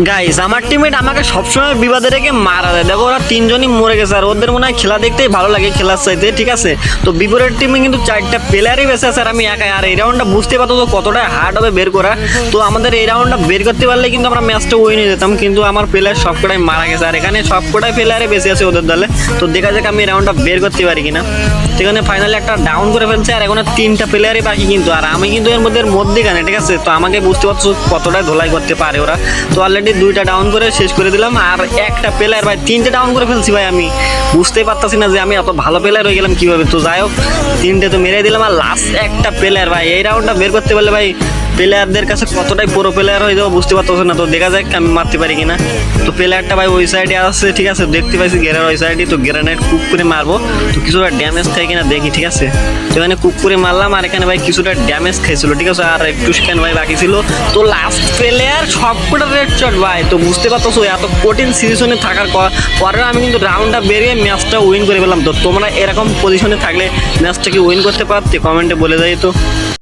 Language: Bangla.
গাইস আমার টিমমেট আমাকে সবসময় বিবাদে রেখে মারা দেয়। দেখো ওরা তিনজনই মরে গেছে আর ওদের মনে হয় খেলা দেখতেই ভালো লাগে খেলার চাইতে, ঠিক আছে। তো বিপরীত টিমে কিন্তু 4টা প্লেয়ারই বেঁচে আছে আর আমি একাই। আর এই রাউন্ডটা বুঝতে পারতো তো কতটা হার্ড হবে বের করা। তো আমাদের এই রাউন্ডটা বের করতে পারলে কিন্তু আমরা ম্যাচটা উইন হয়ে যেতাম, কিন্তু আমার প্লেয়ার সবকটাই মারা গেছে আর এখানে সবকটাই প্লেয়ারে বেঁচে আছে ওদের দলে। তো দেখা যাক আমি এই রাউন্ডটা বের করতে পারি কিনা। সেখানে ফাইনালি একটা ডাউন করে ফেলছে আর এখন 3টা প্লেয়ারই বাকি কিন্তু, আর আমি কিন্তু এর মধ্যেখানে, ঠিক আছে। তো আমাকে বুঝতে পারছো কতটা ধোলাই করতে পারে ওরা। তো অলরেডি 2টা ডাউন করে শেষ করে দিলাম আর একটা প্লেয়ার ভাই 3টে ডাউন করে ফেলছি ভাই। আমি বুঝতেই পারতাছি না যে আমি এত ভালো প্লেয়ার হয়ে গেলাম কিভাবে। তো যাই হোক 3টে তো মেরে দিলাম আর লাস্ট একটা প্লেয়ার ভাই। এই রাউন্ডটা বের করতে পারলে ভাই প্লেয়ারদের কাছে কতটাই পুরো প্লেয়ার হয়ে যাবো বুঝতে পারতেছো না। তো দেখা যাক আমি মারতে পারি কিনা। তো প্লেয়ারটা ভাই ওই সাইডে আসছে, ঠিক আছে, দেখতে পাইছি গেরার ওই সাইডে। তো গ্রেনেড কুক করে মারবো, তো কিছুটা ড্যামেজ খাই কিনা দেখি, ঠিক আছে। তো এখানে কুক করে মারলাম আর এখানে ভাই কিছুটা ড্যামেজ খাইছিল, ঠিক আছে। আর একটু স্ক্যান ভাই বাকি ছিল। তো লাস্ট প্লেয়ার সবকটা রেড শট ভাই। তো বুঝতে পারতেছো এত কঠিন সিচুয়েশনে থাকার পরেও আমি কিন্তু রাউন্ডটা বেরিয়ে ম্যাচটা উইন করে পেলাম। তো তোমরা এরকম পজিশনে থাকলে ম্যাচটাকে উইন করতে পারতে কমেন্টে বলে যাই তো।